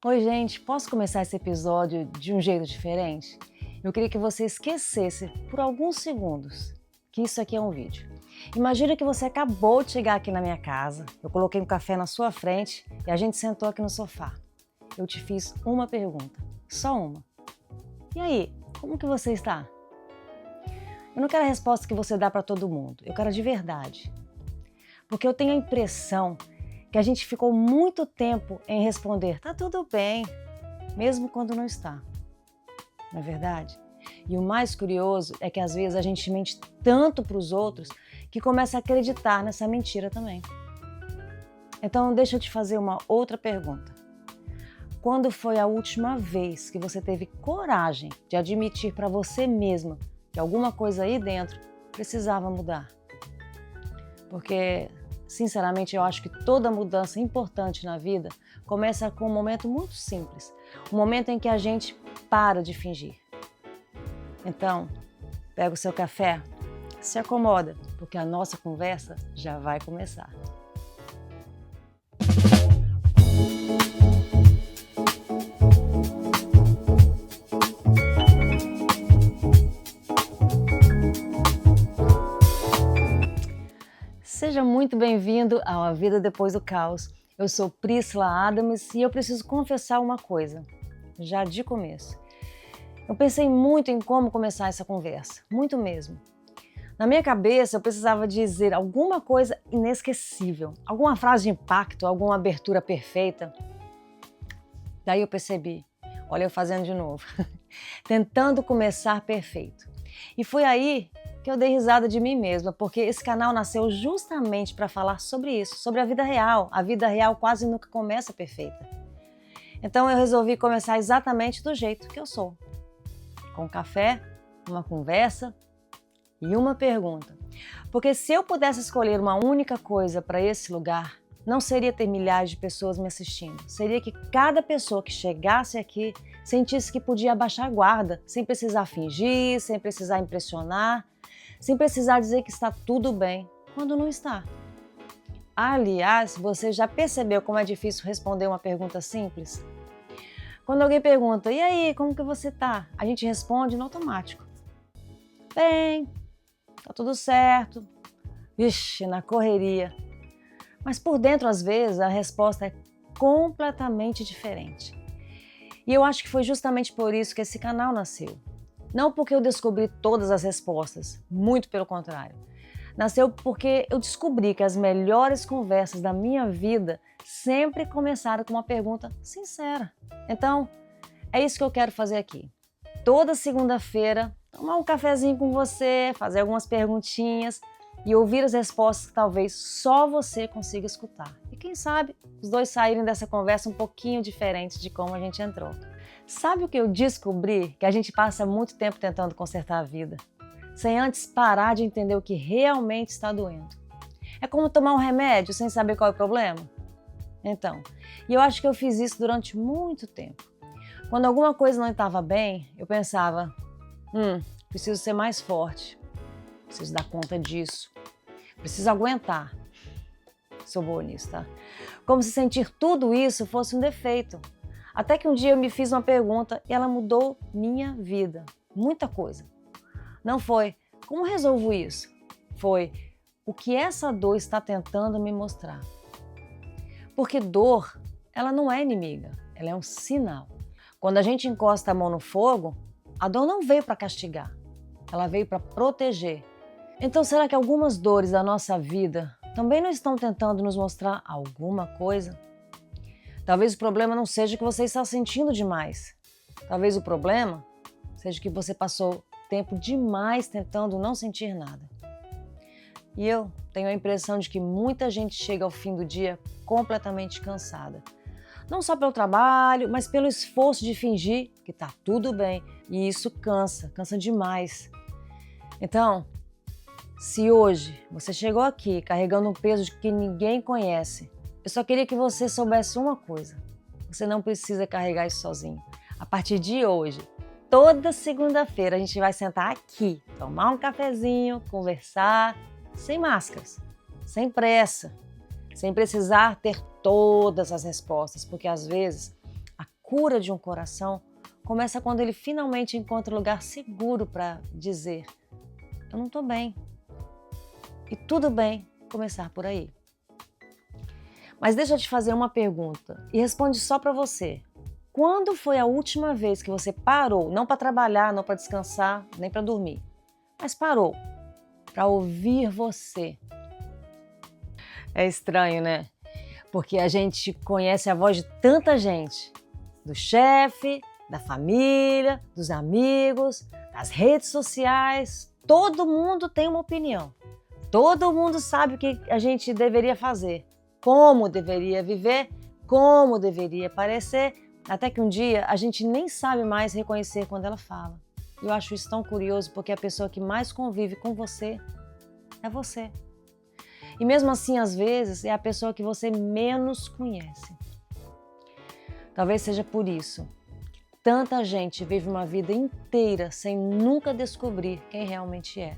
Oi, gente, posso começar esse episódio de um jeito diferente? Eu queria que você esquecesse por alguns segundos que isso aqui é um vídeo. Imagina que você acabou de chegar aqui na minha casa, eu coloquei um café na sua frente e a gente sentou aqui no sofá. Eu te fiz uma pergunta, só uma. E aí, como que você está? Eu não quero a resposta que você dá para todo mundo, eu quero a de verdade. Porque eu tenho a impressão que a gente ficou muito tempo em responder, tá tudo bem, mesmo quando não está. Não é verdade? E o mais curioso é que às vezes a gente mente tanto para os outros que começa a acreditar nessa mentira também. Então deixa eu te fazer uma outra pergunta. Quando foi a última vez que você teve coragem de admitir para você mesma que alguma coisa aí dentro precisava mudar? Porque, sinceramente, eu acho que toda mudança importante na vida começa com um momento muito simples. Um momento em que a gente para de fingir. Então, pega o seu café, se acomoda, porque a nossa conversa já vai começar. Seja muito bem-vindo ao A Vida Depois do Caos. Eu sou Priscila Adams e eu preciso confessar uma coisa, já de começo. Eu pensei muito em como começar essa conversa, muito mesmo. Na minha cabeça eu precisava dizer alguma coisa inesquecível, alguma frase de impacto, alguma abertura perfeita. Daí eu percebi, olha eu fazendo de novo, tentando começar perfeito. E foi aí que eu dei risada de mim mesma, porque esse canal nasceu justamente para falar sobre isso, sobre a vida real. A vida real quase nunca começa perfeita. Então eu resolvi começar exatamente do jeito que eu sou. Com café, uma conversa e uma pergunta. Porque se eu pudesse escolher uma única coisa para esse lugar, não seria ter milhares de pessoas me assistindo. Seria que cada pessoa que chegasse aqui sentisse que podia abaixar a guarda, sem precisar fingir, sem precisar impressionar, sem precisar dizer que está tudo bem, quando não está. Aliás, você já percebeu como é difícil responder uma pergunta simples? Quando alguém pergunta, e aí, como que você tá? A gente responde no automático. Bem, tá tudo certo. Vixe, na correria. Mas por dentro, às vezes, a resposta é completamente diferente. E eu acho que foi justamente por isso que esse canal nasceu. Não porque eu descobri todas as respostas, muito pelo contrário. Nasceu porque eu descobri que as melhores conversas da minha vida sempre começaram com uma pergunta sincera. Então, é isso que eu quero fazer aqui. Toda segunda-feira, tomar um cafezinho com você, fazer algumas perguntinhas e ouvir as respostas que talvez só você consiga escutar. E quem sabe, os dois saírem dessa conversa um pouquinho diferentes de como a gente entrou. Sabe o que eu descobri? Que a gente passa muito tempo tentando consertar a vida, sem antes parar de entender o que realmente está doendo. É como tomar um remédio sem saber qual é o problema? Então, e eu acho que eu fiz isso durante muito tempo. Quando alguma coisa não estava bem, eu pensava, preciso ser mais forte, preciso dar conta disso, preciso aguentar. Sou boa nisso, tá? Como se sentir tudo isso fosse um defeito. Até que um dia eu me fiz uma pergunta e ela mudou minha vida. Muita coisa. Não foi, como resolvo isso? Foi, o que essa dor está tentando me mostrar? Porque dor, ela não é inimiga, ela é um sinal. Quando a gente encosta a mão no fogo, a dor não veio para castigar, ela veio para proteger. Então será que algumas dores da nossa vida também não estão tentando nos mostrar alguma coisa? Talvez o problema não seja que você está sentindo demais. Talvez o problema seja que você passou tempo demais tentando não sentir nada. E eu tenho a impressão de que muita gente chega ao fim do dia completamente cansada. Não só pelo trabalho, mas pelo esforço de fingir que está tudo bem. E isso cansa demais. Então, se hoje você chegou aqui carregando um peso que ninguém conhece, eu só queria que você soubesse uma coisa. Você não precisa carregar isso sozinho. A partir de hoje, toda segunda-feira a gente vai sentar aqui, tomar um cafezinho, conversar, sem máscaras, sem pressa, sem precisar ter todas as respostas, porque às vezes a cura de um coração começa quando ele finalmente encontra um lugar seguro para dizer: eu não estou bem. E tudo bem começar por aí. Mas deixa eu te fazer uma pergunta e responde só para você. Quando foi a última vez que você parou, não para trabalhar, não para descansar, nem para dormir, mas parou para ouvir você? É estranho, né? Porque a gente conhece a voz de tanta gente, do chefe, da família, dos amigos, das redes sociais. Todo mundo tem uma opinião. Todo mundo sabe o que a gente deveria fazer, como deveria viver, como deveria parecer, até que um dia a gente nem sabe mais reconhecer quando ela fala. Eu acho isso tão curioso porque a pessoa que mais convive com você é você. E mesmo assim, às vezes, é a pessoa que você menos conhece. Talvez seja por isso que tanta gente vive uma vida inteira sem nunca descobrir quem realmente é.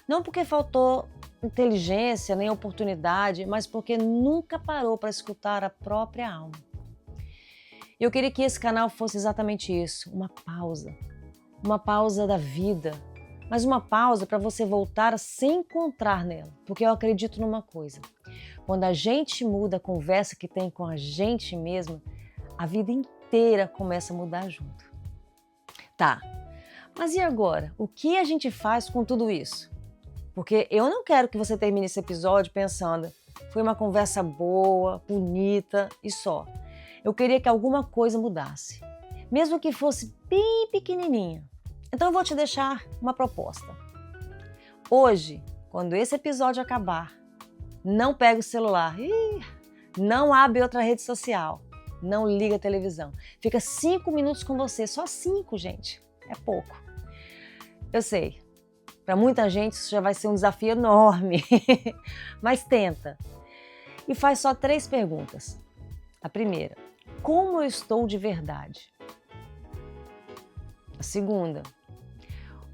Não porque faltou inteligência nem oportunidade, mas porque nunca parou para escutar a própria alma. Eu queria que esse canal fosse exatamente isso, uma pausa da vida, mas uma pausa para você voltar a se encontrar nela, porque eu acredito numa coisa: quando a gente muda a conversa que tem com a gente mesma, a vida inteira começa a mudar junto. Tá, mas e agora? O que a gente faz com tudo isso? Porque eu não quero que você termine esse episódio pensando: foi uma conversa boa, bonita e só. Eu queria que alguma coisa mudasse, mesmo que fosse bem pequenininha. Então eu vou te deixar uma proposta. Hoje, quando esse episódio acabar, não pega o celular, não abre outra rede social, não liga a televisão. Fica 5 minutos com você, só 5, gente, é pouco. Eu sei, para muita gente isso já vai ser um desafio enorme, mas tenta. E faz só 3 perguntas. A primeira: como eu estou de verdade? A segunda: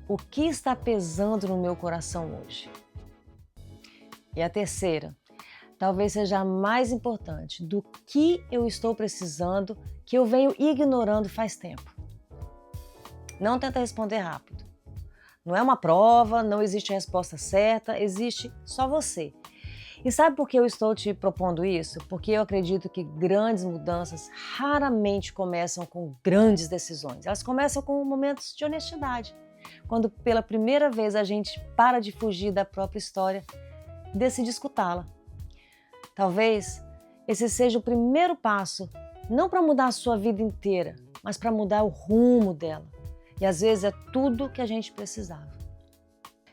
o que está pesando no meu coração hoje? E a terceira: talvez seja a mais importante: do que eu estou precisando que eu venho ignorando faz tempo? Não tenta responder rápido. Não é uma prova, não existe a resposta certa, existe só você. E sabe por que eu estou te propondo isso? Porque eu acredito que grandes mudanças raramente começam com grandes decisões. Elas começam com momentos de honestidade. Quando pela primeira vez a gente para de fugir da própria história e decide escutá-la. Talvez esse seja o primeiro passo, não para mudar a sua vida inteira, mas para mudar o rumo dela. E às vezes é tudo que a gente precisava.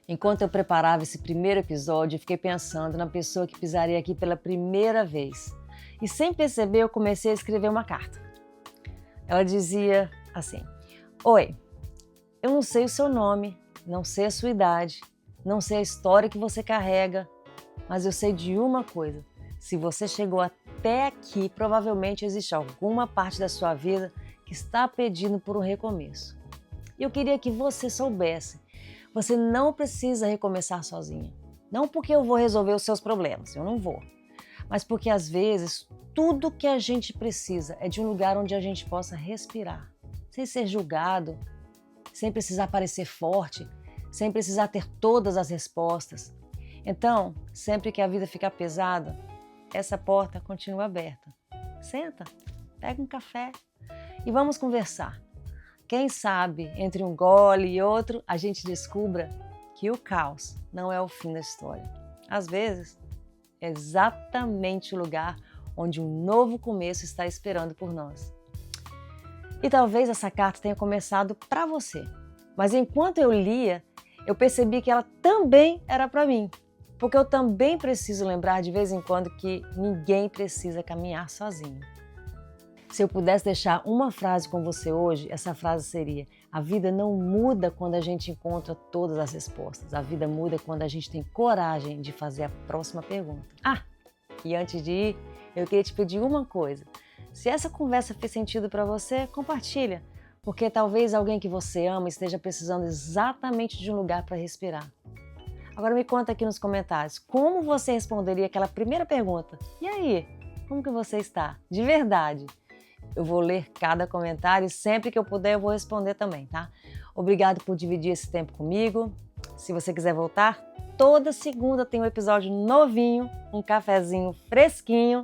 Enquanto eu preparava esse primeiro episódio, eu fiquei pensando na pessoa que pisaria aqui pela primeira vez. E sem perceber, eu comecei a escrever uma carta. Ela dizia assim: oi, eu não sei o seu nome, não sei a sua idade, não sei a história que você carrega, mas eu sei de uma coisa: se você chegou até aqui, provavelmente existe alguma parte da sua vida que está pedindo por um recomeço. E eu queria que você soubesse: você não precisa recomeçar sozinha. Não porque eu vou resolver os seus problemas, eu não vou. Mas porque às vezes tudo que a gente precisa é de um lugar onde a gente possa respirar, sem ser julgado, sem precisar parecer forte, sem precisar ter todas as respostas. Então, sempre que a vida ficar pesada, essa porta continua aberta. Senta, pega um café e vamos conversar. Quem sabe, entre um gole e outro, a gente descubra que o caos não é o fim da história. Às vezes, é exatamente o lugar onde um novo começo está esperando por nós. E talvez essa carta tenha começado para você, mas enquanto eu lia, eu percebi que ela também era para mim, porque eu também preciso lembrar de vez em quando que ninguém precisa caminhar sozinho. Se eu pudesse deixar uma frase com você hoje, essa frase seria: a vida não muda quando a gente encontra todas as respostas. A vida muda quando a gente tem coragem de fazer a próxima pergunta. E antes de ir, eu queria te pedir uma coisa. Se essa conversa fez sentido para você, compartilha, porque talvez alguém que você ama esteja precisando exatamente de um lugar para respirar. Agora me conta aqui nos comentários, como você responderia aquela primeira pergunta? E aí, como que você está? De verdade. Eu vou ler cada comentário e sempre que eu puder eu vou responder também, tá? Obrigado por dividir esse tempo comigo. Se você quiser voltar, toda segunda tem um episódio novinho, um cafezinho fresquinho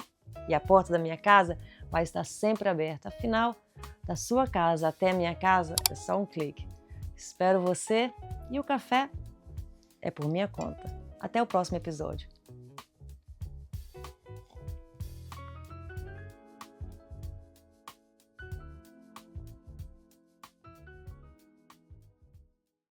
e a porta da minha casa vai estar sempre aberta. Afinal, da sua casa até a minha casa é só um clique. Espero você e o café é por minha conta. Até o próximo episódio.